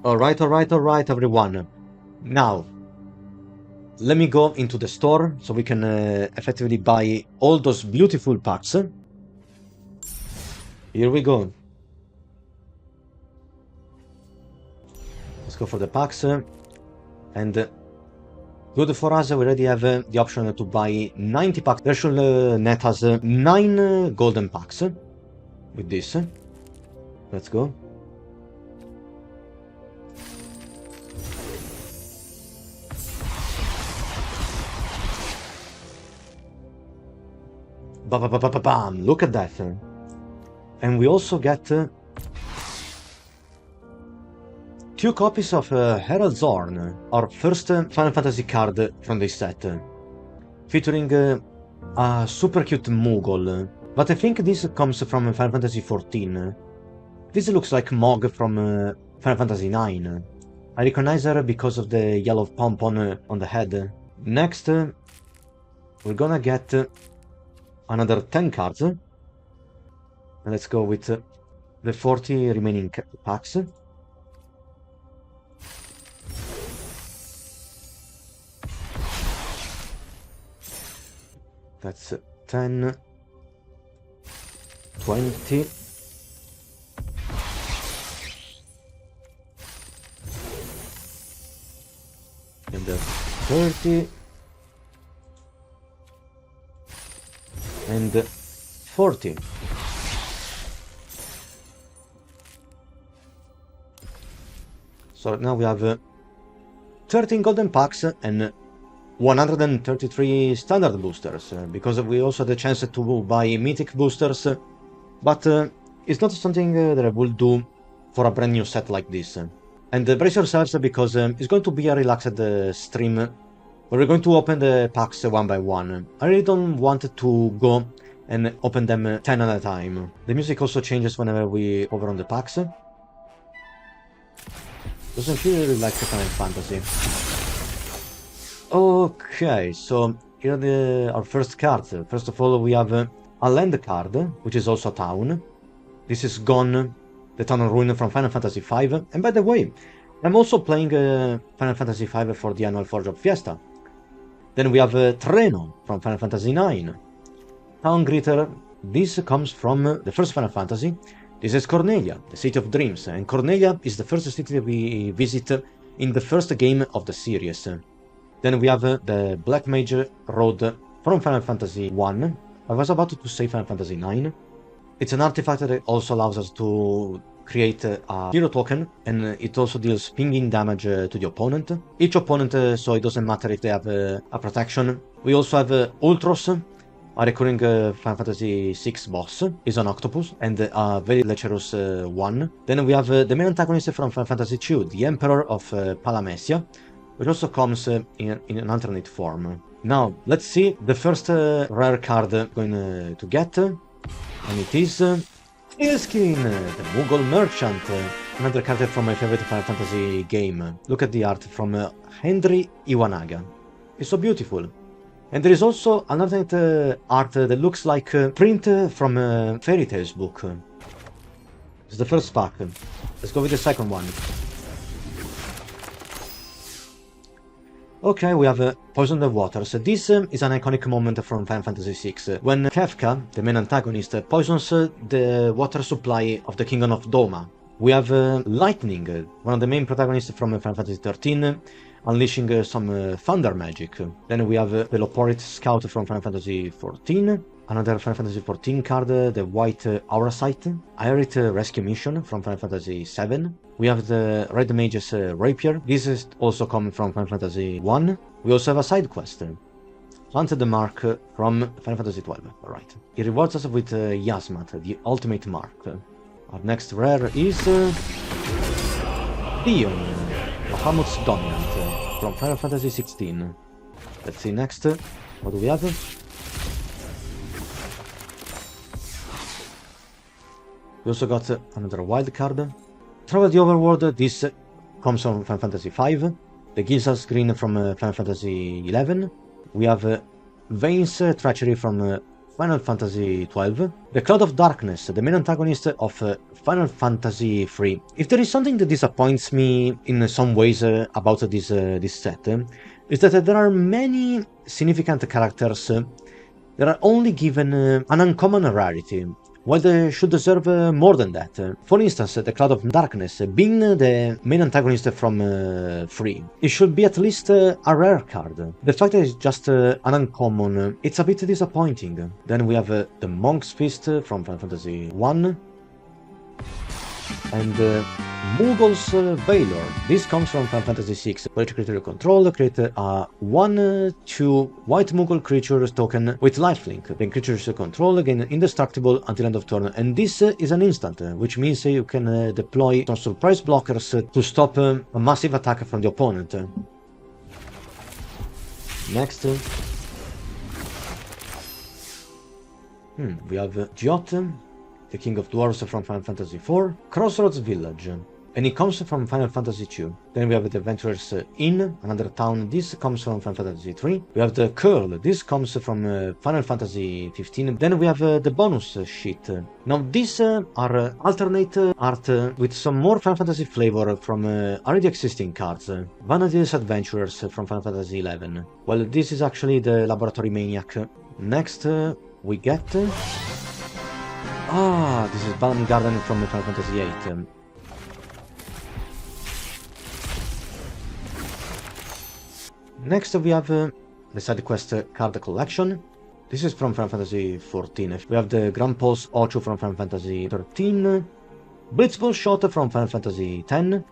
Alright, everyone. Now, let me go into the store so we can effectively buy all those beautiful packs. Here we go. Let's go for the packs. And good for us, we already have the option to buy 90 packs. That should net us 9 golden packs with this. Let's go. Bam! Look at that. And we also get 2 copies of Herald Zorn, our first Final Fantasy card from this set, featuring a super cute Moogle. But I think this comes from Final Fantasy XIV. This looks like Mog from Final Fantasy IX. I recognize her because of the yellow pom-pom on the head. Next, we're gonna get another 10 cards. And let's go with the 40 remaining packs. That's 10, 20, and 30, and 40. So now we have 13 golden packs and 133 standard boosters, because we also had the chance to buy mythic boosters, but it's not something that I will do for a brand new set like this. And brace yourselves, because it's going to be a relaxed stream where we're going to open the packs one by one. I really don't want to go and open them 10 at a time. The music also changes whenever we hover on the packs. Doesn't feel really like Final Fantasy. Okay, so here are our first cards. First of all, we have a land card, which is also a town. This is Gone, the town of ruin from Final Fantasy V. And by the way, I'm also playing Final Fantasy V for the annual Forge of Fiesta. Then we have Treno from Final Fantasy IX. Town Greeter, this comes from the first Final Fantasy. This is Cornelia, the City of Dreams. And Cornelia is the first city we visit in the first game of the series. Then we have the Black Mage Road from Final Fantasy I. I was about to say Final Fantasy IX. It's an artifact that also allows us to create a hero token, and it also deals pinging damage to the opponent. Each opponent, so it doesn't matter if they have a protection. We also have Ultros, a recurring Final Fantasy VI boss. Is an octopus, and a very lecherous one. Then we have the main antagonist from Final Fantasy II, the Emperor of Palamecia, which also comes in an alternate form. Now, let's see the first rare card going to get, and it is Steelskin, the Moogle Merchant, another card from my favorite Final Fantasy game. Look at the art from Henry Iwanaga. It's so beautiful. And there is also another art that looks like a print from a Fairy Tales book. It's the first pack. Let's go with the second one. Okay, we have Poison the Waters. This is an iconic moment from Final Fantasy VI, when Kefka, the main antagonist, poisons the water supply of the Kingdom of Doma. We have Lightning, one of the main protagonists from Final Fantasy XIII, unleashing some thunder magic. Then we have Veloporit Scout from Final Fantasy XIV, another Final Fantasy XIV card, the White Aura Sight, Aerith Rescue Mission from Final Fantasy VII. We have the Red Mage's Rapier. This is also coming from Final Fantasy I. We also have a side quest, Plant the Mark from Final Fantasy XII. Alright. It rewards us with Yasmat, the ultimate mark. Our next rare is Dion, Bahamut's Dominant from Final Fantasy XVI. Let's see next. What do we have? We also got another wild card. Travel the Overworld. This comes from Final Fantasy V. The Gilsa's Green from Final Fantasy XI. We have Vayne's Treachery from Final Fantasy XII, the Cloud of Darkness, the main antagonist of Final Fantasy III. If there is something that disappoints me in some ways about this set, is that there are many significant characters that are only given an uncommon rarity, while they should deserve more than that. For instance, the Cloud of Darkness, being the main antagonist from 3, it should be at least a rare card. The fact that it's just an uncommon, it's a bit disappointing. Then we have the Monk's Fist from Final Fantasy 1, and Moogle's Valor. This comes from Final Fantasy 6. For each creature you control, create a 1/2 white Moogle creature token with lifelink. Then creatures you control gain indestructible until end of turn, and this is an instant, which means you can deploy some surprise blockers to stop a massive attack from the opponent. Next, we have Giot, the King of Dwarves from Final Fantasy IV, Crossroads Village, and it comes from Final Fantasy II. Then we have the Adventurers Inn, another town. This comes from Final Fantasy III. We have the Curl. This comes from Final Fantasy XV. Then we have the bonus sheet. Now these are alternate art with some more Final Fantasy flavor from already existing cards. Vanity's Adventurers from Final Fantasy XI. Well, this is actually the Laboratory Maniac. Next, we get... this is Balm Garden from Final Fantasy VIII. Next we have the side quest card collection. This is from Final Fantasy XIV. We have the Grand Pulse Ocho from Final Fantasy XIII. Blitzball Shot from Final Fantasy X.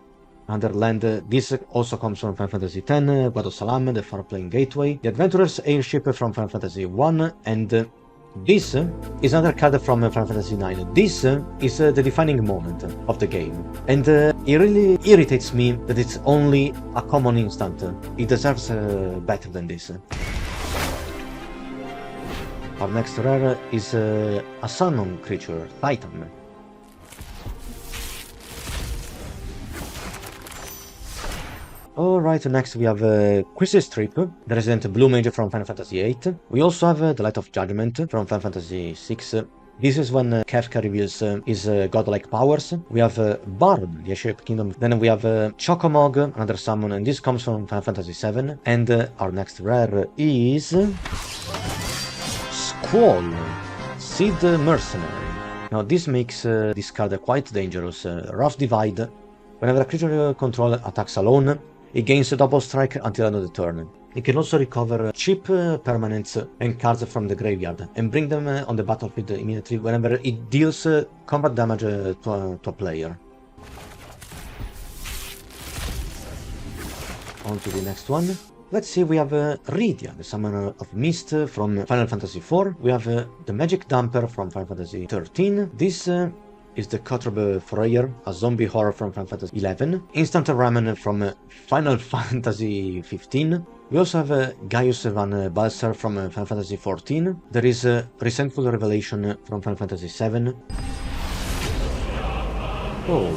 Underland, this also comes from Final Fantasy X. Guado Salam, the Farplane Gateway. The Adventurer's Airship from Final Fantasy I. And this is another card from Final Fantasy IX. This is the defining moment of the game, and it really irritates me that it's only a common instant. It deserves better than this. Our next rare is a summon creature, Titan. Alright, next we have Quizzes Trip, the Resident Blue Mage from Final Fantasy VIII. We also have the Light of Judgment from Final Fantasy VI. This is when Kefka reveals his godlike powers. We have Bard, the Aesop Kingdom. Then we have Chocomog, another summon, and this comes from Final Fantasy VII. And our next rare is... Squall, Seed Mercenary. Now this makes this card quite dangerous. Rough Divide. Whenever a creature you control attacks alone, it gains a double strike until end of the turn. It can also recover cheap permanents and cards from the graveyard and bring them on the battlefield immediately whenever it deals combat damage to a player. On to the next one. Let's see, we have Rydia, the Summoner of Mist from Final Fantasy IV. We have the Magic Damper from Final Fantasy XIII. This is the Kotrob Forayer, a zombie horror from Final Fantasy XI. Instant Ramen from Final Fantasy XV. We also have Gaius van Balser from Final Fantasy XIV. There is Resentful Revelation from Final Fantasy VII. Oh,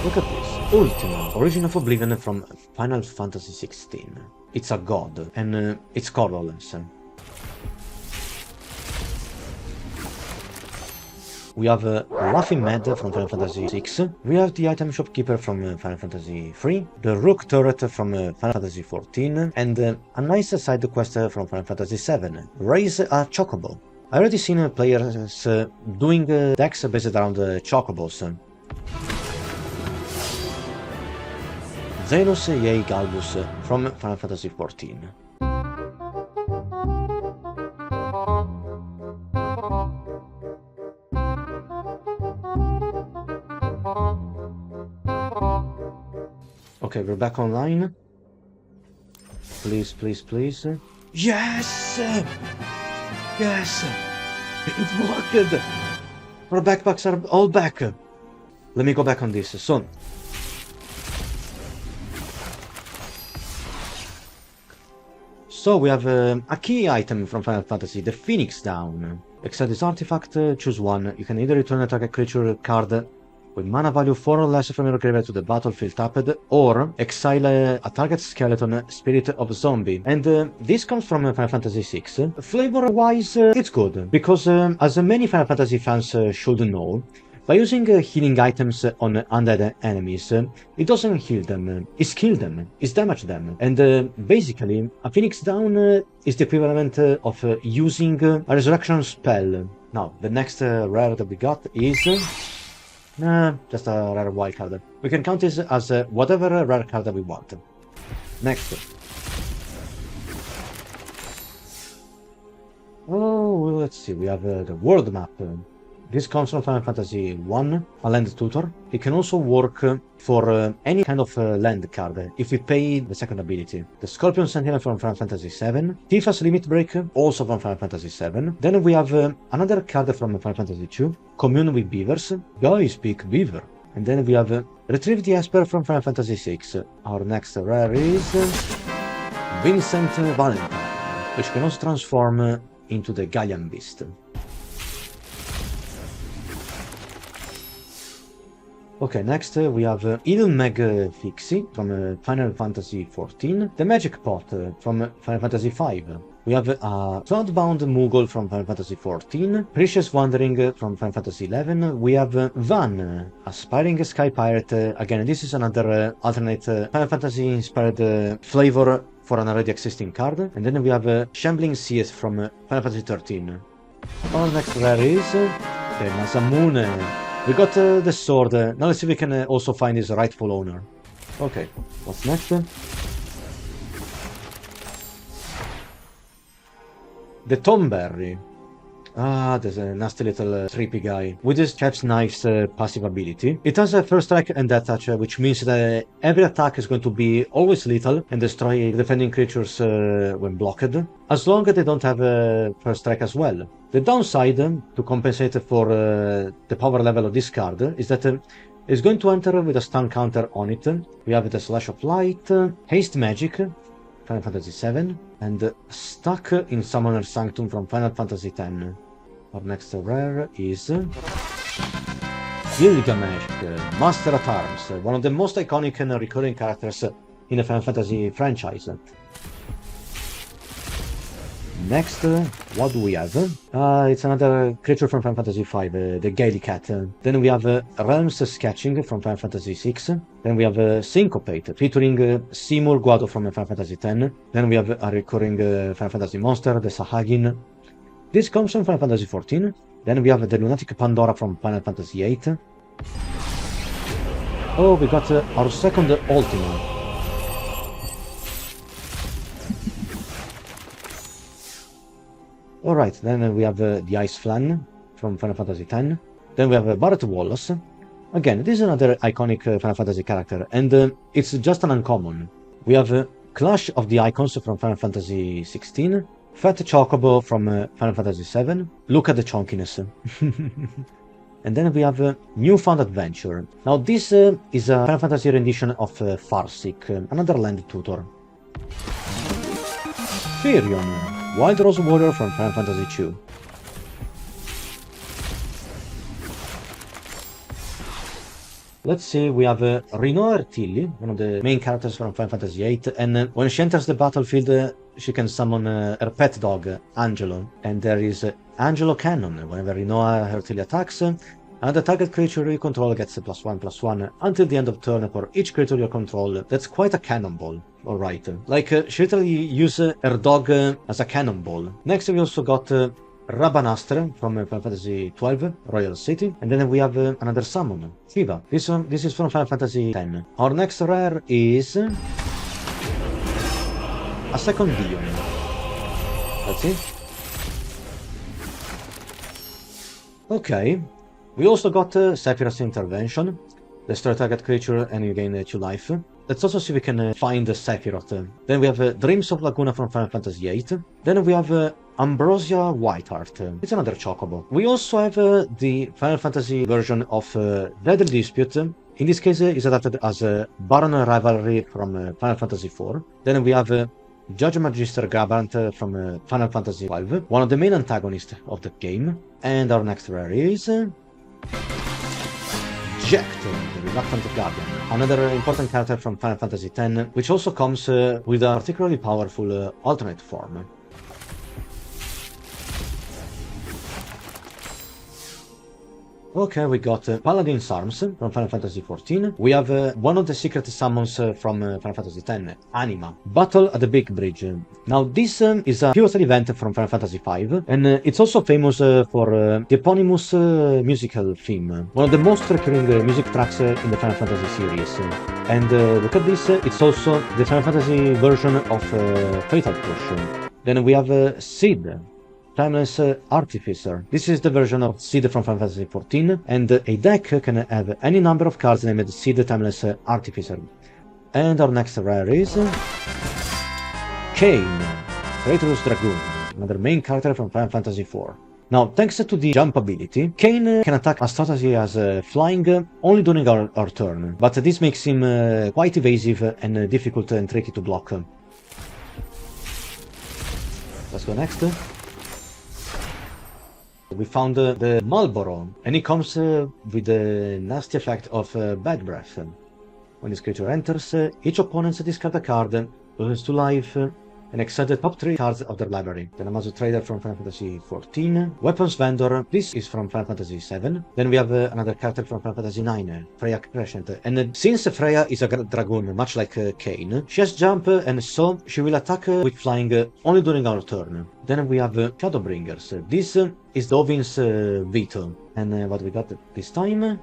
look at this. Ultima, Origin of Oblivion from Final Fantasy XVI. It's a god, and it's colorless. We have Laughing Mad from Final Fantasy VI. We have the Item Shopkeeper from Final Fantasy III. The Rook Turret from Final Fantasy XIV. And a nice side quest from Final Fantasy VII. Raise a Chocobo. I already seen players doing decks based around Chocobos. Xenos Yei Galbus from Final Fantasy XIV. Okay, we're back online. Please, please, please. Yes! Yes! It worked! Our backpacks are all back. Let me go back on this. So we have a key item from Final Fantasy, the Phoenix Down. Except this artifact, choose one. You can either return a target creature card with mana value 4 or less from your graveyard to the battlefield tapped, or exile a target skeleton Spirit of Zombie. And this comes from Final Fantasy VI. Flavor-wise, it's good, because as many Final Fantasy fans should know, by using healing items on undead enemies, it doesn't heal them, it kills them, it damages them. And basically, a Phoenix Down is the equivalent of using a resurrection spell. Now, the next rare that we got is... just a rare wild card. We can count this as whatever rare card that we want. Next. Oh, let's see, we have the world map. This comes from Final Fantasy I, a land tutor. It can also work for any kind of land card, if we pay the second ability. The Scorpion Sentinel from Final Fantasy VII, Tifa's Limit Break, also from Final Fantasy VII. Then we have another card from Final Fantasy II, Commune with Beavers, Guys Speak Beaver. And then we have Retrieve the Esper from Final Fantasy VI. Our next rare is Vincent Valentine, which can also transform into the Gallian Beast. Okay, next we have Ilmeg Fixie from Final Fantasy XIV, the Magic Pot from Final Fantasy V. We have Cloudbound Moogle from Final Fantasy XIV, Precious Wandering from Final Fantasy XI. We have Van, Aspiring Sky Pirate. Again, this is another alternate Final Fantasy inspired flavor for an already existing card. And then we have Shambling Seas from Final Fantasy XIII. Our next rare is the Masamune. We got the sword. Now let's see if we can also find his rightful owner. Okay, what's next? The Tomberry. Ah, there's a nasty little trippy guy. With his Chef's Knife's passive ability, it has a first strike and death touch, which means that every attack is going to be always lethal and destroy defending creatures when blocked, as long as they don't have a first strike as well. The downside, to compensate for the power level of this card, is that it's going to enter with a stun counter on it. We have the Slash of Light, Haste Magic, Final Fantasy VII, and Stuck in Summoner's Sanctum from Final Fantasy X. Our next rare is Gilgamesh, Master at Arms, one of the most iconic and recurring characters in the Final Fantasy franchise. Next, what do we have? It's another creature from Final Fantasy V, the Gaily Cat. Then we have Realms Sketching from Final Fantasy VI. Then we have Syncopate, featuring Seymour Guado from Final Fantasy X. Then we have a recurring Final Fantasy monster, the Sahagin. This comes from Final Fantasy XIV. Then we have the Lunatic Pandora from Final Fantasy VIII. Oh, we got our second Ultima. Alright, then we have the Ice Flan from Final Fantasy X. Then we have Barret Wallace. Again, this is another iconic Final Fantasy character, and it's just an uncommon. We have Clash of the Icons from Final Fantasy XVI, Fat Chocobo from Final Fantasy VII, look at the chonkiness. And then we have Newfound Adventure. Now this is a Final Fantasy rendition of Farsic, another land tutor. Firion, Wild Rose Warrior from Final Fantasy II. Let's see, we have Rinoa Ertilli, one of the main characters from Final Fantasy VIII, and when she enters the battlefield, she can summon her pet dog, Angelo. And there is Angelo Cannon. Whenever Rinoa Ertilli attacks, another target creature you control gets +1/+1 until the end of turn for each creature you control. That's quite a cannonball. Alright. Like, she literally uses her dog as a cannonball. Next we also got Rabanastre from Final Fantasy XII, Royal City. And then we have another summon, Shiva. This is from Final Fantasy X. Our next rare is a second Dion. Let's see. Okay. We also got Sephiroth's Intervention. Destroy target creature and you gain 2 life. Let's also see if we can find Sephiroth. Then we have Dreams of Laguna from Final Fantasy VIII. Then we have Ambrosia Whiteheart. It's another Chocobo. We also have the Final Fantasy version of Deadly Dispute. In this case, it's adapted as Baron Rivalry from Final Fantasy IV. Then we have Judge Magister Gabrant from Final Fantasy XII, one of the main antagonists of the game. And our next rare is Jecht, the Reluctant Guardian, another important character from Final Fantasy X, which also comes with a particularly powerful alternate form. Okay, we got Paladin's Arms from Final Fantasy XIV. We have one of the secret summons from Final Fantasy X, Anima. Battle at the Big Bridge. Now, this is a pivotal event from Final Fantasy V, and it's also famous for the eponymous musical theme, one of the most recurring music tracks in the Final Fantasy series. And look at this, it's also the Final Fantasy version of Fatal Push. Then we have Sid, Timeless Artificer. This is the version of Sid from Final Fantasy XIV, and a deck can have any number of cards named Sid Timeless Artificer. And our next rare is Kain, Traitorous Dragoon, another main character from Final Fantasy IV. Now, thanks to the jump ability, Kain can attack as strategy as flying only during our turn, but this makes him quite evasive and difficult and tricky to block. Let's go next. We found the Marlboro, and it comes with the nasty effect of Bad Breath. When this creature enters, each opponent discards a card, loses 2 life, and exceeds the top 3 cards of their library. The Namazu Trader from Final Fantasy XIV. Weapons Vendor, this is from Final Fantasy VII. Then we have another character from Final Fantasy IX, Freya Crescent. And since Freya is a dragoon, much like Kain, she has jump, and so she will attack with flying only during our turn. Then we have Shadowbringers. This is the Ovin's Veto. And what we got this time?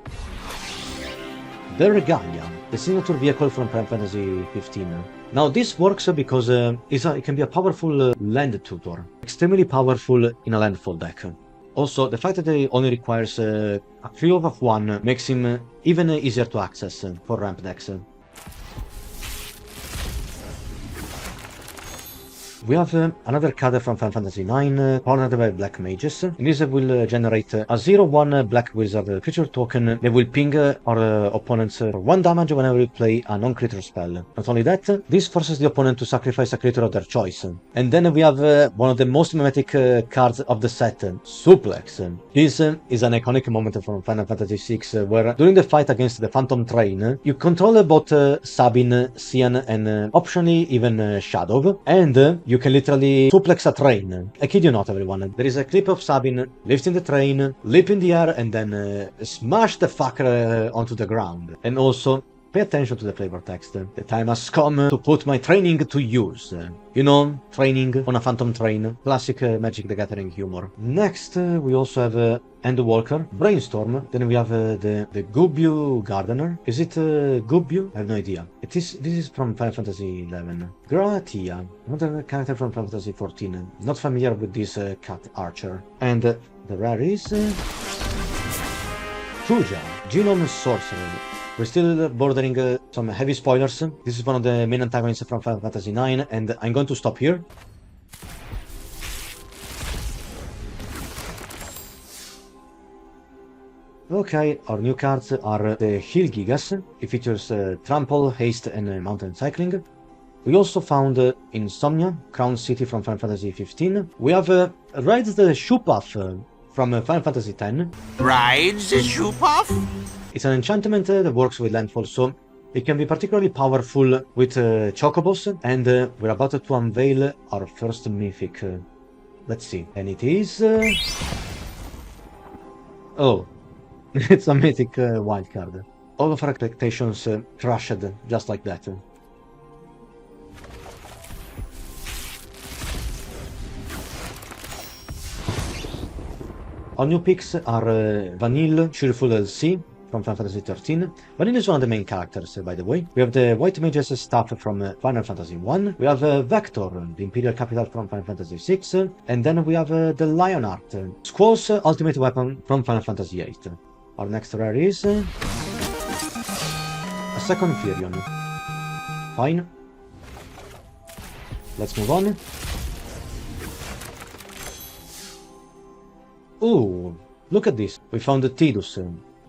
The Regalia, the signature vehicle from Final Fantasy XV. Now this works because it can be a powerful land tutor, extremely powerful in a landfall deck. Also, the fact that it only requires a few of 1 makes him even easier to access for ramp decks. We have another card from Final Fantasy IX, cornered by Black Mages. And this will generate a 0/1 Black Wizard creature token that will ping our opponents for 1 damage whenever we play a non-creature spell. Not only that, this forces the opponent to sacrifice a creature of their choice. And then we have one of the most mimetic cards of the set, Suplex. This is an iconic moment from Final Fantasy VI, where during the fight against the Phantom Train, you control both Sabin, Cian, and optionally even Shadow, and you can literally suplex a train. I kid you not, everyone. There is a clip of Sabin lifting the train, leap in the air, and then smash the fucker onto the ground. And also, pay attention to the flavor text. The time has come to put my training to use. You know, training on a phantom train. Classic Magic the Gathering humor. Next, we also have Endwalker, Brainstorm. Then we have the Gubu Gardener. Is it Gubu? I have no idea. This is from Final Fantasy XI. Gratia, another character from Final Fantasy XIV. Not familiar with this cat archer. And the rare is Chuja, Genome Sorcerer. We're still bordering some heavy spoilers. This is one of the main antagonists from Final Fantasy IX, and I'm going to stop here. Okay, our new cards are the Hill Gigas. It features Trample, Haste, and Mountain Cycling. We also found Insomnia, Crown City from Final Fantasy XV. We have Rides the Shoepuff from Final Fantasy X. Rides the Shoepuff? It's an enchantment that works with landfall, so it can be particularly powerful with Chocobos, and we're about to unveil our first mythic. Let's see, and it is... Oh, it's a mythic wildcard. All of our expectations crushed just like that. Our new picks are Vanille, Cheerful LC from Final Fantasy XIII. Vanille is one of the main characters, by the way. We have the White Mage's staff from Final Fantasy I. We have Vector, the Imperial Capital from Final Fantasy VI. And then we have the Lionheart, Squall's ultimate weapon from Final Fantasy VIII. Our next rare is a second Firion. Fine. Let's move on. Ooh, look at this. We found Tidus,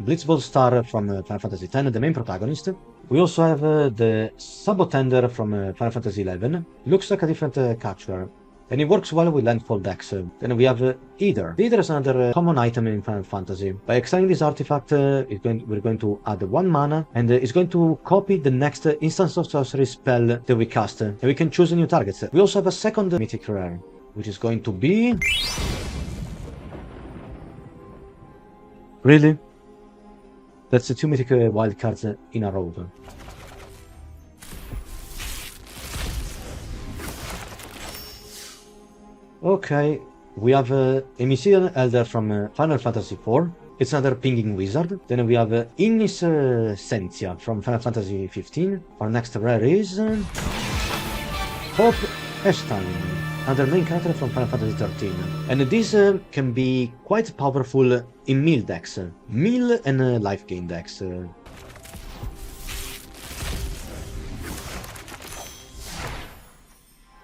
Blitzball Star from Final Fantasy X, the main protagonist. We also have the Sabotender from Final Fantasy XI. Looks like a different catcher. and it works well with landfall decks. Then we have Either. Either is another common item in Final Fantasy. By extending this artifact, we're going to add 1 mana, and it's going to copy the next instance of sorcery spell that we cast, and we can choose a new target. We also have a second mythic rare, which is going to be... Really? That's the 2 mythic wildcards in a row. Okay, we have Emissian Elder from Final Fantasy IV. It's another pinging wizard. Then we have Ignis Sentia from Final Fantasy XV. Our next rare is... Hope Eshtan, another main character from Final Fantasy XIII. And this can be quite powerful in meal decks. Meal and life gain decks.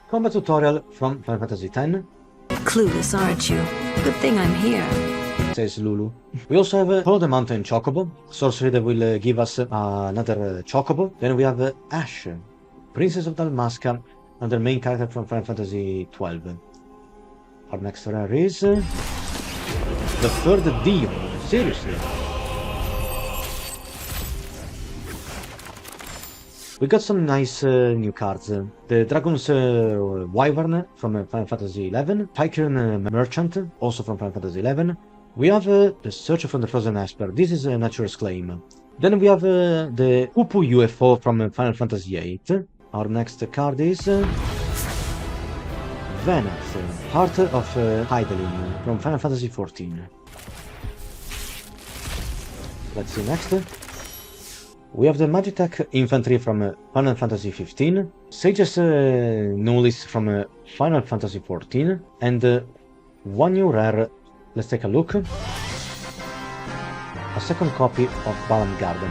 Combat tutorial from Final Fantasy X. Clueless, aren't you? Good thing I'm here. Says Lulu. We also have Follow the Mountain Chocobo, sorcery that will give us another Chocobo. Then we have Ash, Princess of Dalmasca, another main character from Final Fantasy XII. Our next rare is... the third Dio. Seriously. We got some nice new cards. The Dragon's Wyvern from Final Fantasy XI, Tycoon Merchant, also from Final Fantasy XI. We have the Searcher from the Frozen Esper. This is a Nature's Claim. Then we have the Upu UFO from Final Fantasy VIII. Our next card is Venath, Heart of Hydaelyn from Final Fantasy XIV. Let's see next. We have the Magitech Infantry from Final Fantasy XV, Sage's Nullis from Final Fantasy XIV, and one new rare. Let's take a look. A second copy of Balamb Garden.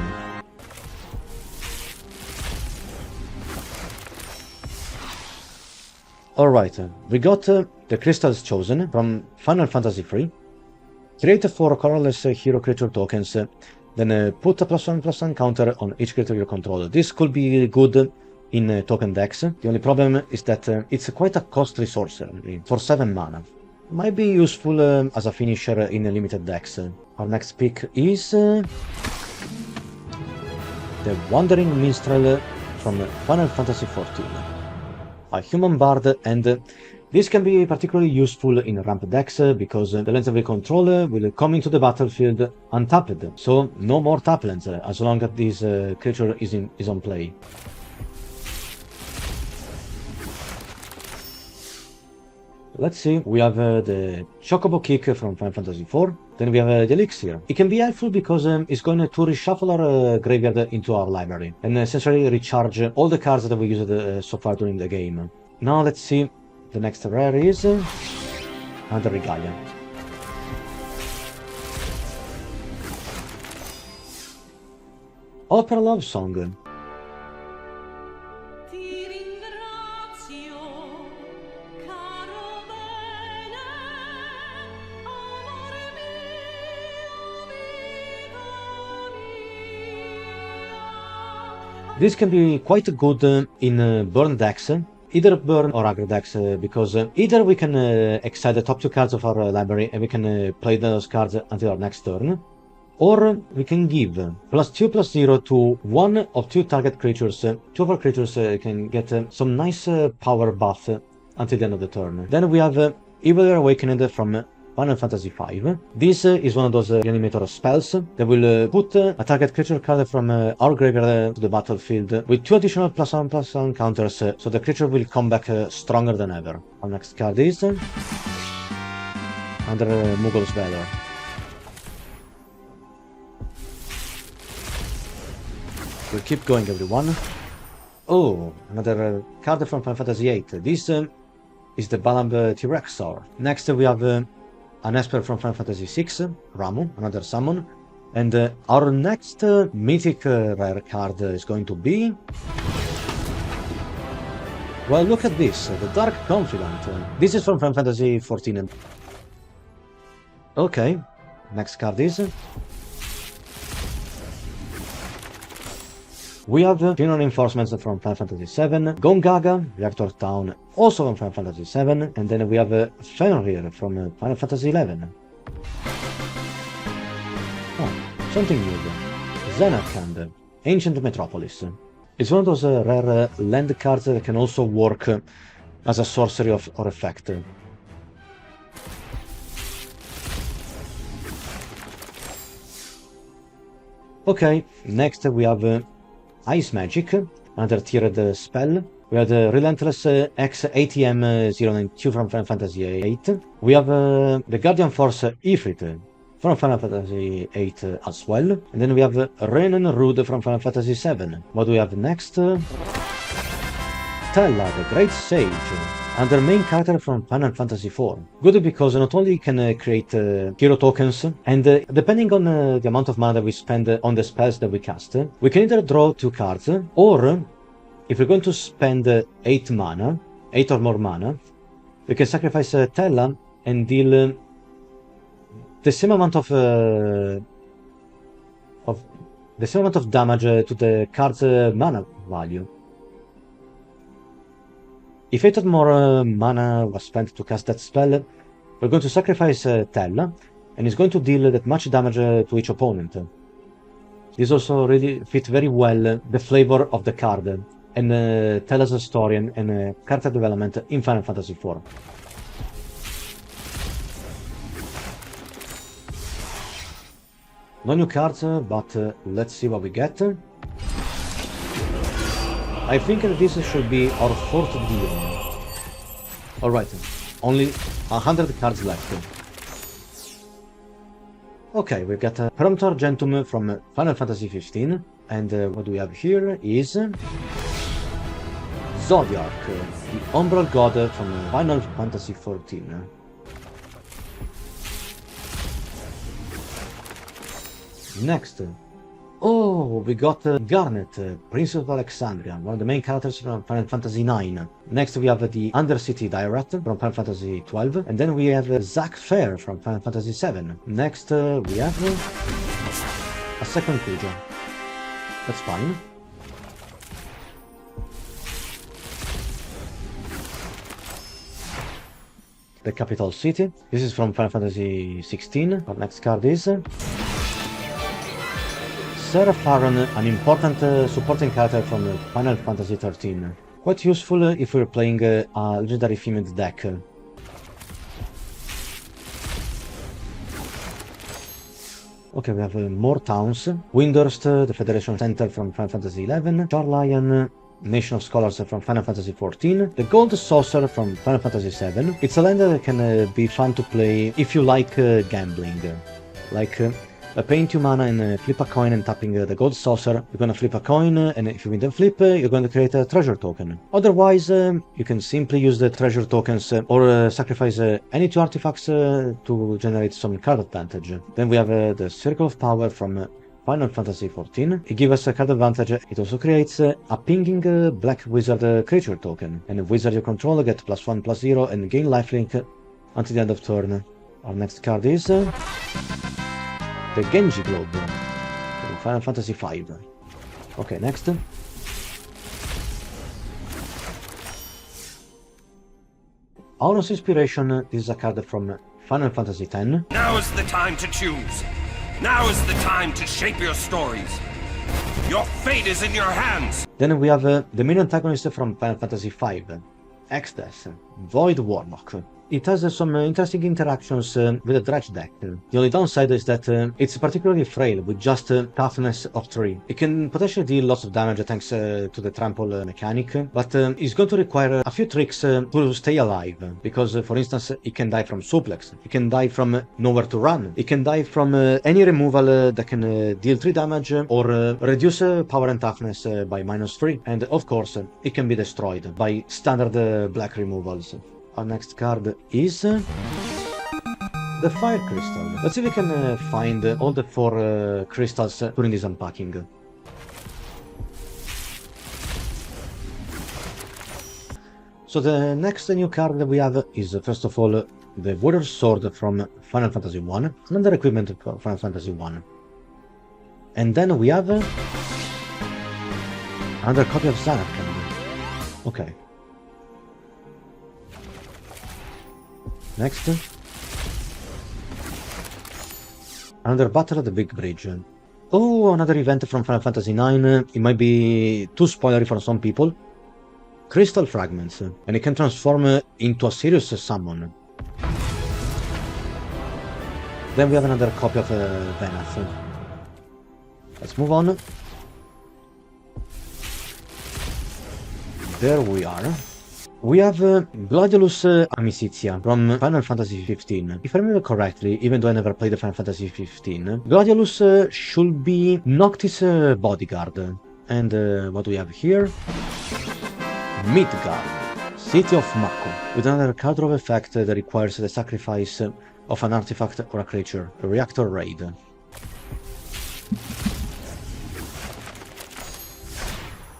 Alright, we got the Crystals Chosen from Final Fantasy III. Create 4 colorless hero creature tokens. Then put a +1/+1 counter on each creature you control. This could be good in token decks. The only problem is that it's quite a costly sorcery for 7 mana. Might be useful as a finisher in limited decks. Our next pick is the Wandering Minstrel from Final Fantasy XIV. A human bard, and this can be particularly useful in ramp decks because the lands that we control will come into the battlefield untapped, so no more tap lands as long as this creature is on play. Let's see, we have the Chocobo Kick from Final Fantasy IV, then we have the Elixir. It can be helpful because it's going to reshuffle our graveyard into our library and essentially recharge all the cards that we used so far during the game. Now let's see. The next rare is another Regalia. Opera Love Song. This can be quite good in burn decks. Either burn or aggro decks, because either we can exile the top 2 cards of our library and we can play those cards until our next turn, or we can give +2/+0 to one of 2 target creatures. 2 of our creatures can get some nice power buff until the end of the turn. Then we have Evil Awakened from Final Fantasy V. This is one of those reanimator spells that will put a target creature card from our graveyard to the battlefield with 2 additional +1/+1 counters, so the creature will come back stronger than ever. Our next card is under Mughals Valor. We'll keep going, everyone. Oh, another card from Final Fantasy VIII. This is the Balamb T-Rexor. Next we have an Esper from Final Fantasy VI, Ramuh, another summon. And our next mythic rare card is going to be... Well, look at this, the Dark Confidant. This is from Final Fantasy XIV. Okay, next card is... We have General Reinforcements from Final Fantasy VII, Gongaga, Reactor Town, also from Final Fantasy VII, and then we have Fenrir from Final Fantasy XI. Oh, something new. Xenarkand, Ancient Metropolis. It's one of those rare land cards that can also work as a sorcery or effect. Okay, next we have Ice Magic, another tiered spell. We have the Relentless X-ATM-092 from Final Fantasy VIII. We have the Guardian Force Ifrit from Final Fantasy VIII as well. And then we have Renan Rude from Final Fantasy VII. What do we have next? Tella, the Great Sage, another main character from Final Fantasy IV. Good because not only can create hero tokens, and depending on the amount of mana that we spend on the spells that we cast, we can either draw 2 cards, or if we're going to spend 8 mana, 8 or more mana, we can sacrifice Tella and deal the same amount of damage to the card's mana value. If 8 or more mana was spent to cast that spell, we're going to sacrifice Tella, and it's going to deal that much damage to each opponent. This also really fit very well the flavor of the card, and Tella's story and character development in Final Fantasy IV. No new cards, but let's see what we get. I think that this should be our 4th deal. Alright, only 100 cards left. Okay, we've got Peremptor Gentum from Final Fantasy XV, and what we have here is Zodiark, the Umbral God from Final Fantasy XIV. Next, oh, we got Garnet, Princess of Alexandria, one of the main characters from Final Fantasy IX. Next we have the Undercity Direct from Final Fantasy XII, and then we have Zack Fair from Final Fantasy VII. Next we have a second Kuja. That's fine. The Capital City. This is from Final Fantasy XVI. Our next card is Seraph Faron, an important supporting character from Final Fantasy XIII. Quite useful if we're playing a legendary themed deck. Okay, we have more towns. Windhurst, the Federation Center from Final Fantasy XI. Charlion, Nation of Scholars from Final Fantasy XIV. The Gold Saucer from Final Fantasy VII. It's a land that can be fun to play if you like gambling. Like paying 2 mana and flip a coin and tapping the Gold Saucer. You're gonna flip a coin, and if you win the flip, you're going to create a treasure token. Otherwise, you can simply use the treasure tokens or sacrifice any 2 artifacts to generate some card advantage. Then we have the Circle of Power from Final Fantasy XIV. It gives us a card advantage. It also creates a pinging Black Wizard creature token. And the wizard you control get +1/+0 and gain lifelink until the end of turn. Our next card is the Genji Globe from Final Fantasy V. Okay, next. Auror's Inspiration. This is a card from Final Fantasy X. Now is the time to choose. Now is the time to shape your stories. Your fate is in your hands. Then we have the main antagonist from Final Fantasy V, Exdeath, Void Warlock. It has some interesting interactions with the Dredge deck. The only downside is that it's particularly frail with just toughness of 3. It can potentially deal lots of damage thanks to the trample mechanic, but it's going to require a few tricks to stay alive, because for instance it can die from suplex, it can die from nowhere to run, it can die from any removal that can deal 3 damage or reduce power and toughness by -3, and of course it can be destroyed by standard black removals. Our next card is the Fire Crystal. Let's see if we can find all the 4 crystals during this unpacking. So the next new card that we have is first of all the Warrior's Sword from Final Fantasy I, another equipment for Final Fantasy I. And then we have Another copy of Xanath Candy. Okay. Next. Another Battle at the Big Bridge. Oh, another event from Final Fantasy IX. It might be too spoilery for some people. Crystal Fragments. And it can transform into a serious summon. Then we have another copy of Venath. Let's move on. There we are. We have Gladiolus Amicizia from Final Fantasy XV. If I remember correctly, even though I never played the Final Fantasy XV, Gladiolus should be Noctis' bodyguard. And what do we have here? Midgard, City of Mako, with another card draw effect that requires the sacrifice of an artifact or a creature, a reactor raid.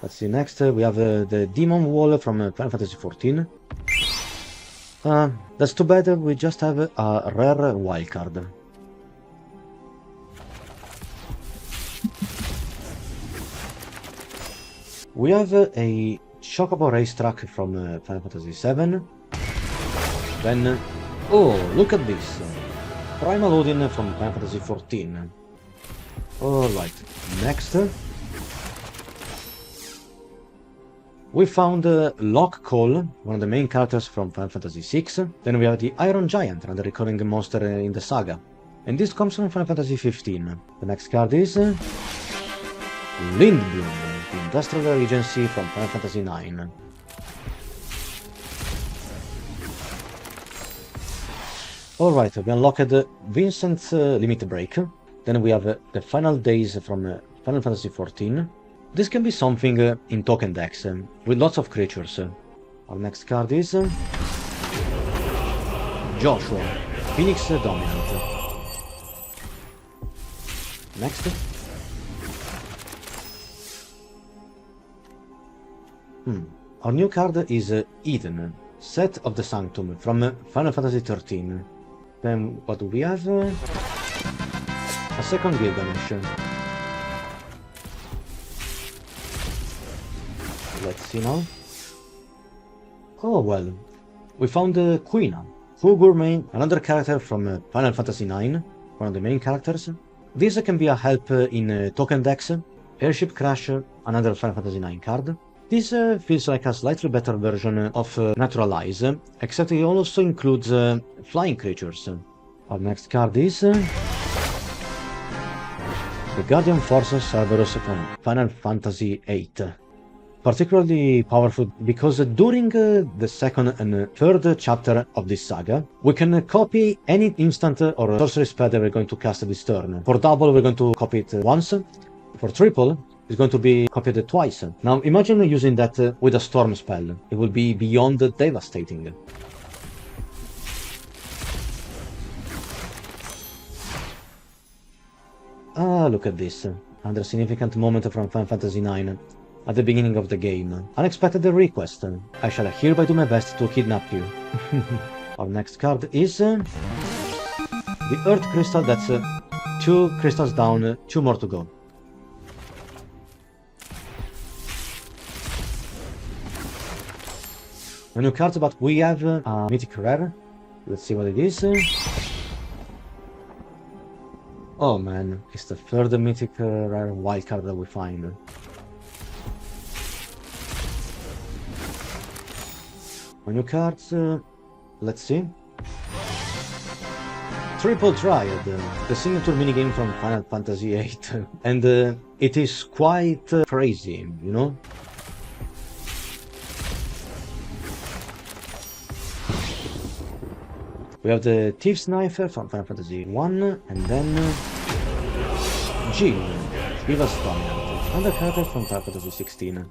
Let's see, next we have the Demon Wall from Final Fantasy XIV. That's too bad, we just have a rare wildcard. We have a Chocobo Racetrack from Final Fantasy VII. Then, oh, look at this! Primal Odin from Final Fantasy XIV. Alright, next. We found Locke Cole, one of the main characters from Final Fantasy VI. Then we have the Iron Giant, another recurring monster in the saga. And this comes from Final Fantasy XV. The next card is Lindblum, the Industrial Regency from Final Fantasy IX. Alright, we unlocked Vincent's Limit Break. Then we have the Final Days from Final Fantasy XIV. This can be something in token decks, with lots of creatures. Our next card is Joshua, Phoenix Dominant. Next. Our new card is Eden, Set of the Sanctum from Final Fantasy XIII. Then what do we have? A second Gilgamesh. Let's see now. Oh well, we found Quina, Fu Gourmet, another character from Final Fantasy IX, one of the main characters. This can be a help in token decks. Airship Crash, another Final Fantasy IX card. This feels like a slightly better version of Naturalize, except it also includes flying creatures. Our next card is the Guardian Force Cerberus from Final Fantasy VIII. Particularly powerful because during the second and third chapter of this saga, we can copy any instant or sorcery spell that we're going to cast this turn. For double, we're going to copy it once. For triple, it's going to be copied twice. Now imagine using that with a storm spell. It will be beyond devastating. Ah, look at this. Another significant moment from Final Fantasy IX. At the beginning of the game. Unexpected request. I shall hereby do my best to kidnap you. Our next card is the Earth Crystal. That's 2 crystals down, 2 more to go. A new card, but we have a mythic rare. Let's see what it is. Oh man, it's the third mythic rare wild card that we find. New cards, let's see. Triple Triad, the signature minigame from Final Fantasy VIII. And it is quite crazy, you know? We have the Thief's Knife from Final Fantasy I, and then Jill, Shiva's Dominant, another character from Final Fantasy XVI.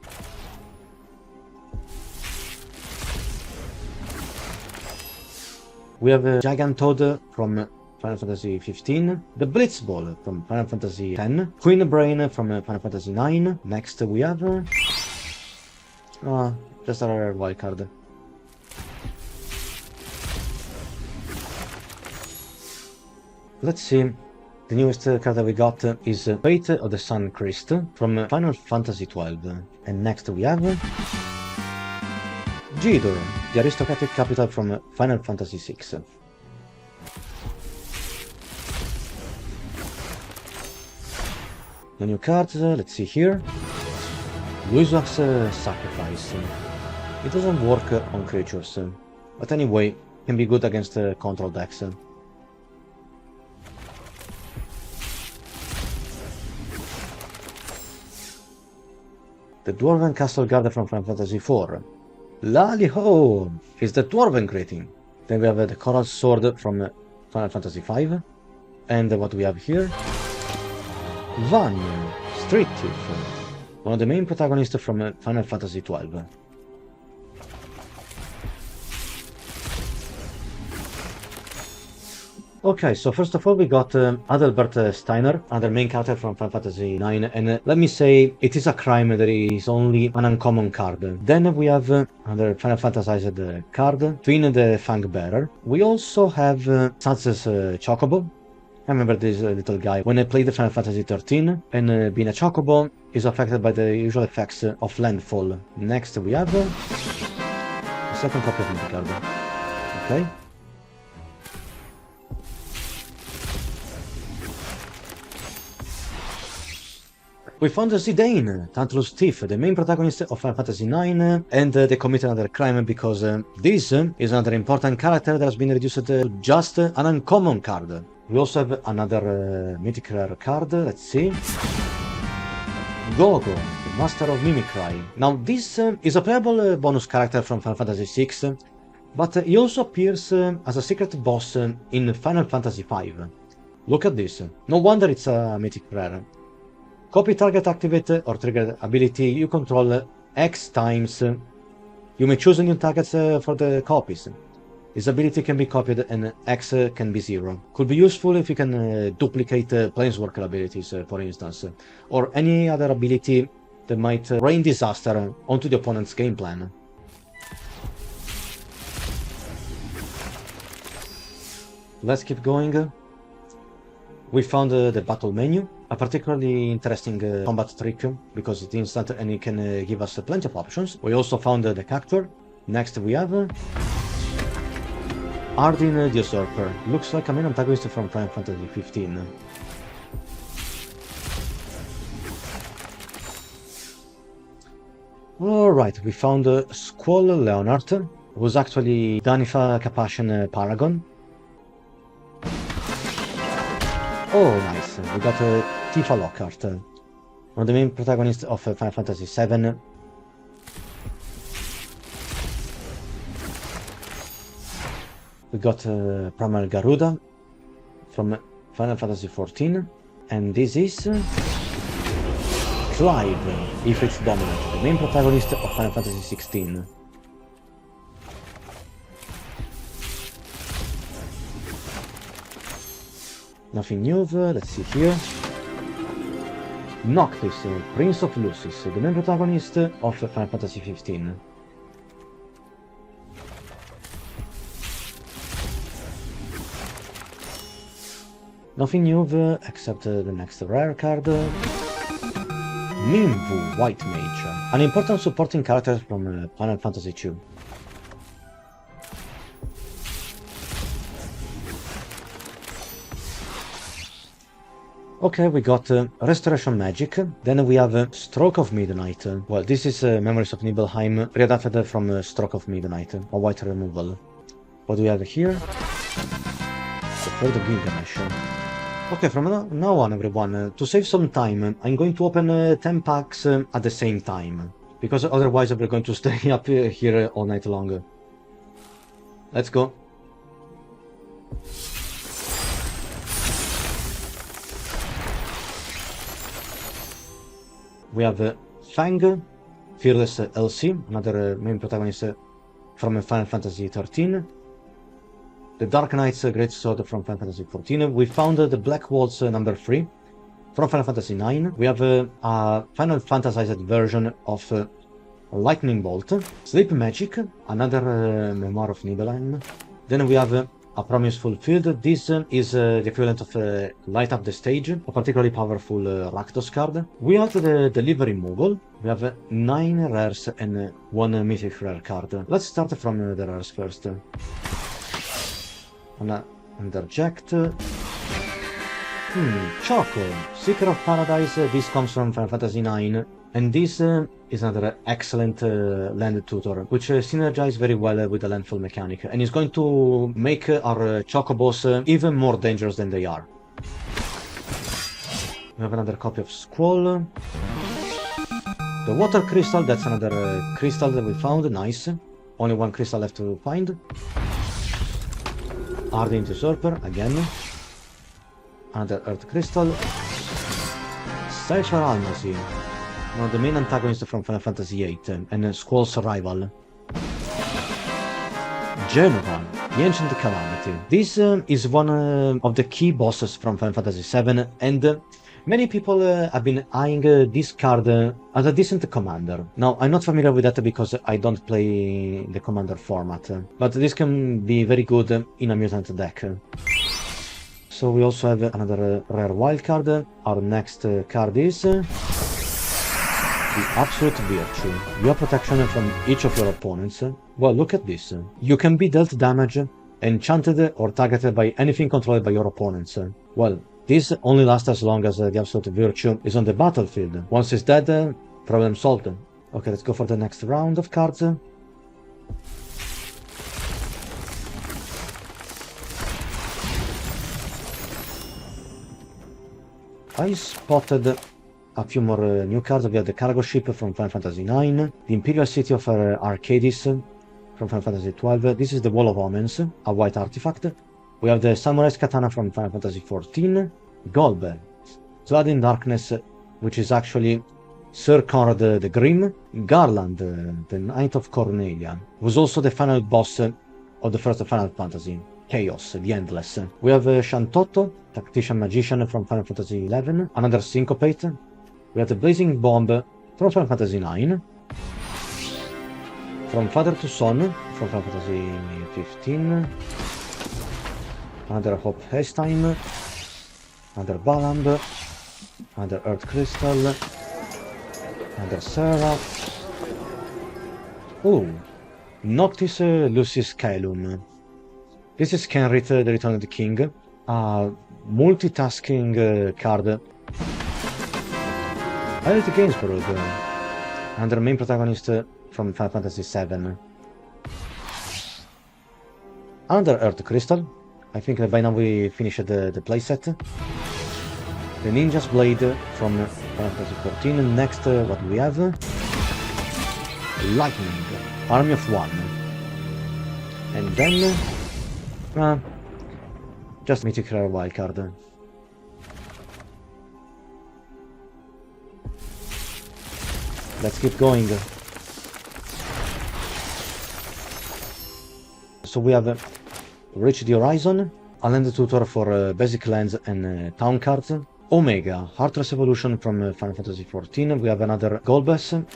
We have a Gigantoad from Final Fantasy XV, the Blitzball from Final Fantasy X, Queen Brain from Final Fantasy IX. Next we have just a rare wildcard. Let's see. The newest card that we got is Fate of the Sun Christ from Final Fantasy XII. And next we have Jidur, the aristocratic capital from Final Fantasy VI. The new cards, let's see here. Luswak's Sacrifice. It doesn't work on creatures, but anyway, can be good against control decks. The Dwarven Castle Guard from Final Fantasy IV. Lally-ho! Is the Dwarven greeting. Then we have the Coral Sword from Final Fantasy V. And what we have here? Van, Street Thief, one of the main protagonists from Final Fantasy XII. Okay, so first of all we got Adalbert Steiner, another main character from Final Fantasy IX, and let me say, it is a crime that he is only an uncommon card. Then we have another Final Fantasized card, Twin the Fangbearer. We also have Sansa's Chocobo. I remember this little guy when I played Final Fantasy XIII, and being a Chocobo is affected by the usual effects of landfall. Next we have a second copy of the card. Okay. We found Zidane, Tantalus Thief, the main protagonist of Final Fantasy IX, and they committed another crime because this is another important character that has been reduced to just an uncommon card. We also have another mythic rare card, let's see. Gogo, the Master of Mimicry. Now this is a playable bonus character from Final Fantasy VI, but he also appears as a secret boss in Final Fantasy V. Look at this, no wonder it's a mythic rare. Copy target activate or trigger ability you control X times. You may choose new targets for the copies. This ability can be copied and X can be 0. Could be useful if you can duplicate Planeswalker abilities, for instance, or any other ability that might rain disaster onto the opponent's game plan. Let's keep going. We found the battle menu, a particularly interesting combat trick because it's instant and it can give us plenty of options. We also found the Cactuar. Next we have Ardyn the Usurper. Looks like a main antagonist from Final Fantasy XV. Alright, we found Squall Leonard, who's actually Danifa Capashen Paragon. Oh, nice. We got Tifa Lockhart, one of the main protagonists of Final Fantasy VII. We got Primal Garuda from Final Fantasy XIV. And this is Clive, Ifrit's Dominant, the main protagonist of Final Fantasy XVI. Nothing new, let's see here. Noctis, Prince of Lucis, the main protagonist of Final Fantasy XV. Nothing new except the next rare card. Minwu, White Mage, an important supporting character from Final Fantasy II. Okay, we got Restoration Magic, then we have Stroke of Midnight. Well, this is Memories of Nibelheim, readapted from Stroke of Midnight, a white removal. What do we have here? The third Gilgamesh. Okay, from now on everyone, to save some time, I'm going to open 10 packs at the same time, because otherwise we're going to stay up here all night long. Let's go. We have Fang, Fearless Elsie, another main protagonist from Final Fantasy XIII. The Dark Knight's Great Sword from Final Fantasy XIV. We found the Black Waltz number 3 from Final Fantasy IX. We have a Final Fantasized version of Lightning Bolt. Sleep Magic, another Memoir of Nibelheim. Then we have A Promise Fulfilled. This is the equivalent of Light Up the Stage, a particularly powerful Rakdos card. We have the Delivery Mogul. We have 9 rares and 1 mythic rare card. Let's start from the rares first. Underject. Choco. Seeker of Paradise. This comes from Final Fantasy IX. And this is another excellent land tutor, which synergizes very well with the landfall mechanic, and is going to make our Chocobos even more dangerous than they are. We have another copy of Squall. The Water Crystal, that's another crystal that we found, nice. Only 1 crystal left to find. Ardent Usurper, again. Another Earth Crystal. Sexual Almazy. One of the main antagonists from Final Fantasy VIII, and Squall's rival. Genovan, the Ancient Calamity. This is one of the key bosses from Final Fantasy VII, and many people have been eyeing this card as a decent commander. Now, I'm not familiar with that because I don't play the commander format, but this can be very good in a mutant deck. So we also have another rare wildcard. Our next card is the Absolute Virtue. Your protection from each of your opponents. Well, look at this. You can be dealt damage, enchanted, or targeted by anything controlled by your opponents. Well, this only lasts as long as the Absolute Virtue is on the battlefield. Once it's dead, problem solved. Okay, let's go for the next round of cards. I spotted a few more new cards. We have the Cargo Ship from Final Fantasy IX, the Imperial City of Arcadis from Final Fantasy XII. This is the Wall of Omens, a white artifact. We have the Samurai's Katana from Final Fantasy XIV, Golbe, Blood in Darkness, which is actually Sir Conrad the Grim, Garland, the Knight of Cornelia, who's also the final boss of the first Final Fantasy, Chaos, the Endless. We have Shantotto, Tactician Magician from Final Fantasy XI, another Syncopate. We have the Blazing Bomb from Final Fantasy IX, from Father to Son from Final Fantasy XV, another Hope Hastime, another Balamb, another Earth Crystal, another Serra. Oh, Noctis Lucis Caelum. This is Kenrith, the Return of the King, a multitasking card. Elite Gainsborough, and the main protagonist from Final Fantasy VII. Another Earth Crystal. I think that by now we finished the playset. The Ninja's Blade from Final Fantasy XIV. Next, what do we have? Lightning, Army of One. And then... just Mythic Rare Wildcard. Let's keep going. So we have Reach the Horizon, a land tutor for basic lands and town cards. Omega, Heartless Evolution from Final Fantasy XIV. We have another Golbez,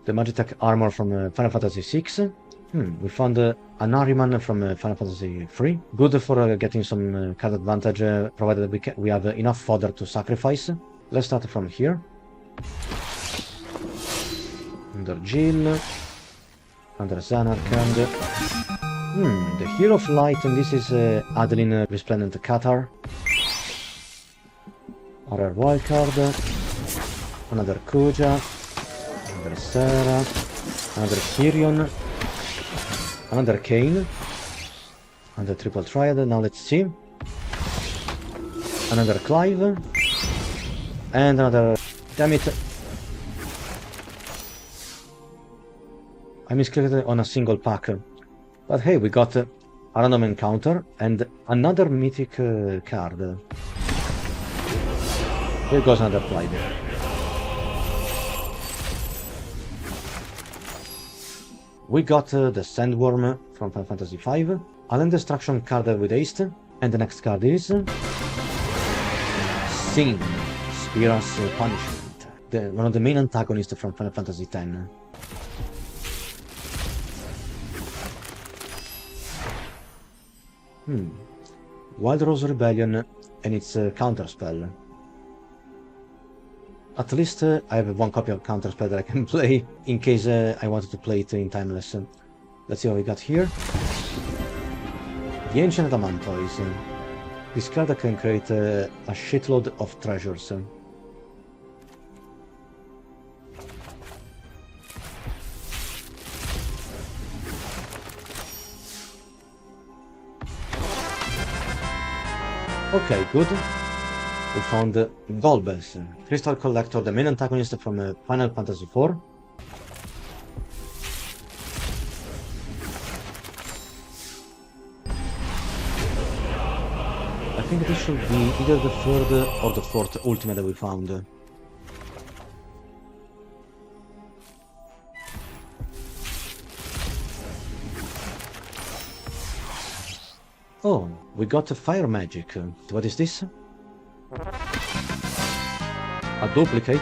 the Magitech Armor from Final Fantasy VI. We found an Ahriman from Final Fantasy III. Good for getting some card advantage, provided we have enough fodder to sacrifice. Let's start from here. Under Jill, under Zanarkand. The Hero of Light, and this is Adeline Resplendent Cathar. Another Wildcard, another Kuja, another Serra, another Kyrion, another Kane, another Triple Triad. Now let's see. Another Clive, and another... Damn it! I misclicked on a single pack. But hey, we got a random encounter and another mythic card. Here goes another Clive. We got the Sandworm from Final Fantasy V, a land destruction card with haste, and the next card is... Sin, Spira's Punishment, one of the main antagonists from Final Fantasy X. Wild Rose Rebellion and its counterspell. At least I have one copy of counterspell that I can play in case I wanted to play it in Timeless. Let's see what we got here. The Ancient Adamantoise. This card can create a shitload of treasures. Okay, good. We found Golbez, Crystal Collector, the main antagonist from Final Fantasy IV. I think this should be either the third or the fourth ultimate that we found. Oh, we got a fire magic. What is this? A duplicate?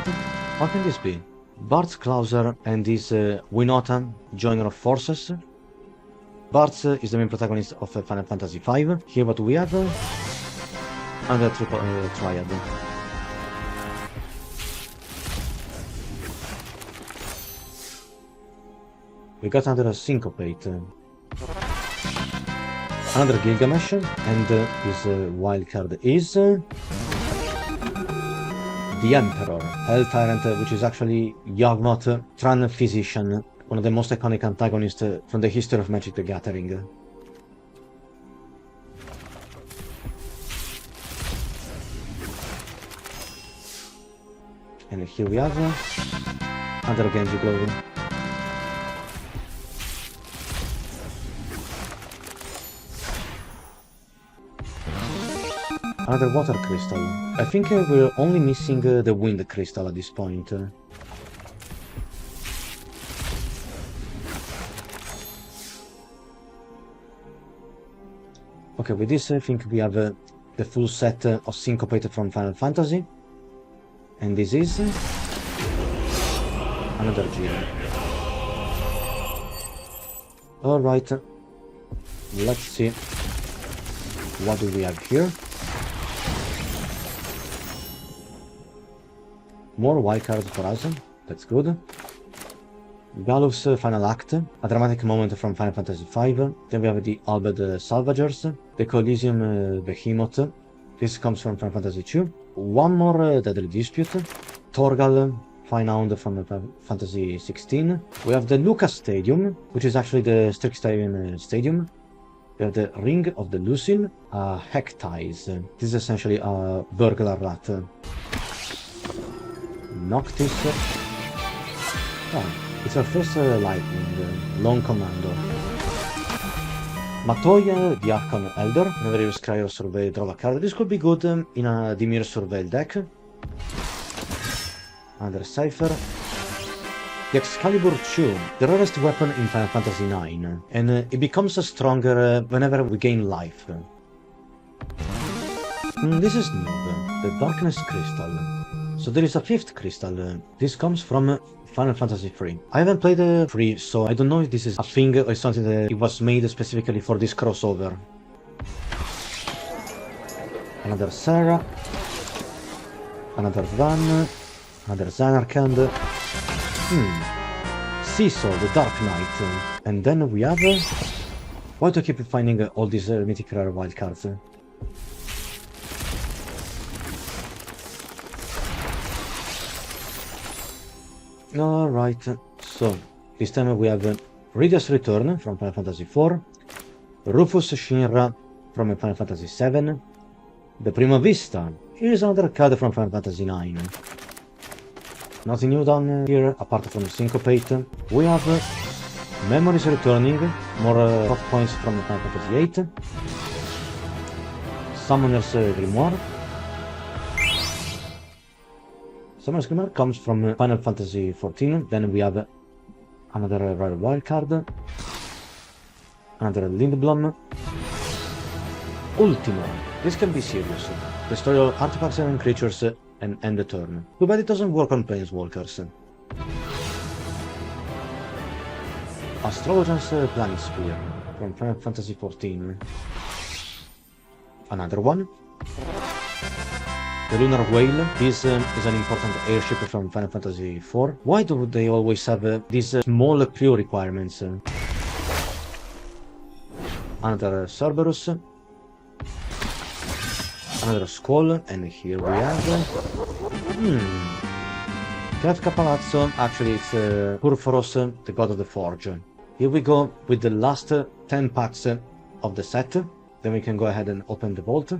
How can this be? Bart Klauser and his Winota, Joiner of Forces. Bart is the main protagonist of Final Fantasy V. Here what we have? Another triple triad. We got another Syncopate. Another Gilgamesh, and his wildcard is the Emperor, Hell Tyrant, which is actually Yawgmoth, Tran Physician, one of the most iconic antagonists from the history of Magic the Gathering. And here we have another Genji Glove. Another water crystal. I think we're only missing the wind crystal at this point. Okay, with this I think we have the full set of Syncopate from Final Fantasy. And this is another gem. Alright, let's see. What do we have here? More wildcards for us, that's good. Galuf's Final Act, a dramatic moment from Final Fantasy V. Then we have the Albed Salvagers, the Coliseum Behemoth. This comes from Final Fantasy II. One more Deadly Dispute, Torgal, Finehound from Fantasy XVI. We have the Lucas Stadium, which is actually the Strixhaven Stadium. We have the Ring of the Lucille, Hectize. This is essentially a burglar rat. Noctis. Oh, it's our first lightning, Long Commando. Matoya, the Archon Elder, another use Cryo Survey, draw a card. This could be good in a Dimir Surveil deck. Another Cypher. The Excalibur 2, the rarest weapon in Final Fantasy IX, and it becomes stronger whenever we gain life. This is new, the Darkness Crystal. So there is a fifth crystal. This comes from Final Fantasy III. I haven't played 3, so I don't know if this is a thing or something that it was made specifically for this crossover. Another Sarah. Another Van. Another Zanarkand. Seesaw, the Dark Knight. And then we have... why do I keep finding all these mythic rare wildcards? Alright, so this time we have Ridia's Return from Final Fantasy IV, Rufus Shinra from Final Fantasy VII, the Prima Vista. Here's another card from Final Fantasy IX. Nothing new down here apart from Syncopate. We have Memories Returning, more hot points from Final Fantasy VIII, Summoner's Grimoire. Summoner's Grimoire comes from Final Fantasy XIV. Then we have another rare wildcard, another Lindblom, Ultimo. This can be serious. Destroy all artifacts and creatures and end the turn. Too bad it doesn't work on Planeswalkers. Astrologian's Planet Spear from Final Fantasy XIV. another one. The Lunar Whale. This is an important airship from Final Fantasy IV. Why do they always have these small crew requirements? Another Cerberus. Another Squall, and here we have... Kefka Palazzo, actually it's Purphoros, the god of the forge. Here we go with the last 10 packs of the set. Then we can go ahead and open the vault.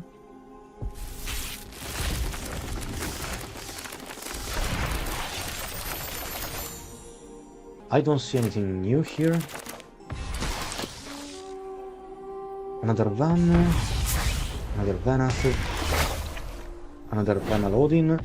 I don't see anything new here. Another van, another Vanath, another Vanalodin.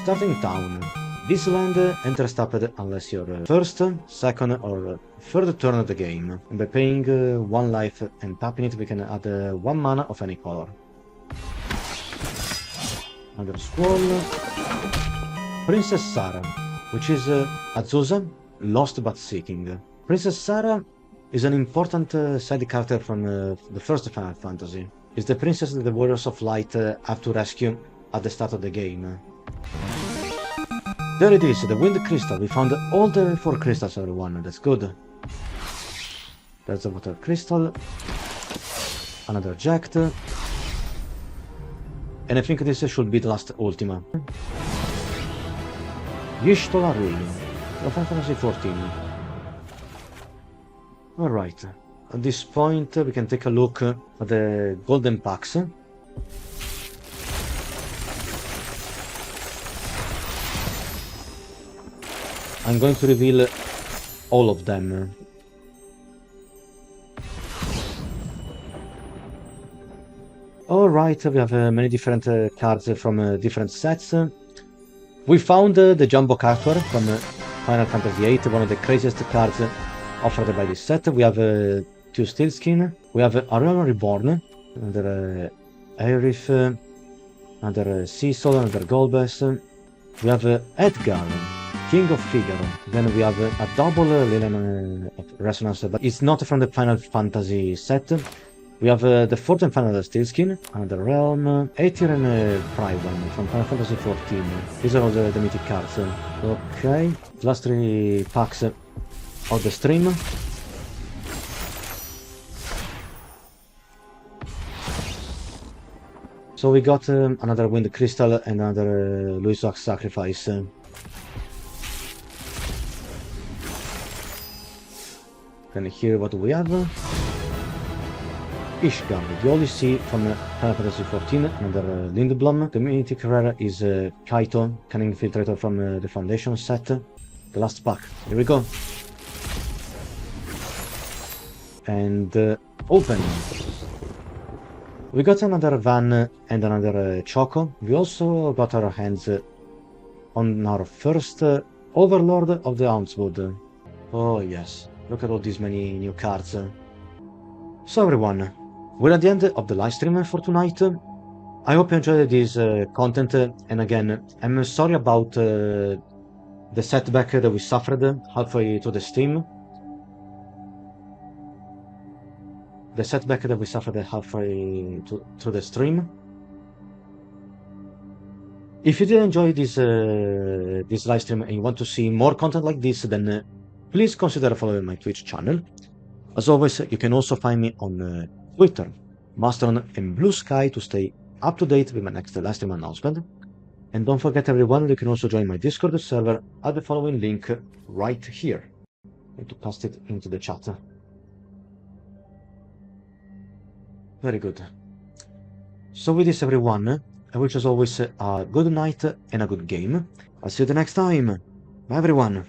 Starting town. This land enters tapped unless your first, second or third turn of the game. And by paying 1 life and tapping it, we can add 1 mana of any color. Another Squall. Princess Sarah, which is Azusa, lost but seeking. Princess Sarah is an important side character from the first Final Fantasy. It's the princess that the Warriors of Light have to rescue at the start of the game. There it is, the Wind Crystal. We found all the 4 crystals, everyone. That's good. That's the Water Crystal. Another Jacked. And I think this should be the last Ultima. Y'shtola Ruin, from Final Fantasy XIV. Alright, at this point we can take a look at the golden packs. I'm going to reveal all of them. Alright, we have many different cards from different sets. We found the Jumbo Cactuar from Final Fantasy VIII, one of the craziest cards offered by this set. We have 2 Steelskin, we have Aurora Reborn, another Aerith, another Cecil, another Golbez. We have Edgar, King of Figaro. Then we have a double Liliana Resonance, but it's not from the Final Fantasy set. We have the 4th and final Steelskin, another Realm, Aether and Prywan from Final Fantasy XIV. These are all the mythic cards. Okay, the last 3 packs of the stream. So we got another Wind Crystal and another Louisoix Sacrifice. Then here what do we have? Ishgard, the only sea from Final Fantasy XIV, another Lindblom. The mythic rare is Kaito, Cunning Infiltrator from the Foundation set. The last pack, here we go. And open. We got another Van and another Choco. We also got our hands on our first Overlord of the Houndswood. Oh yes, look at all these many new cards. So everyone, we're at the end of the live stream for tonight. I hope you enjoyed this content, and again, I'm sorry about the setback that we suffered halfway through the stream. Through the stream. If you did enjoy this live stream and you want to see more content like this, then please consider following my Twitch channel. As always, you can also find me on Twitter, Mastodon and Blue Sky to stay up to date with my next live stream announcement. And don't forget everyone, you can also join my Discord server at the following link right here. I need to paste it into the chat. Very good. So with this everyone, I wish as always a good night and a good game. I'll see you the next time. Bye everyone.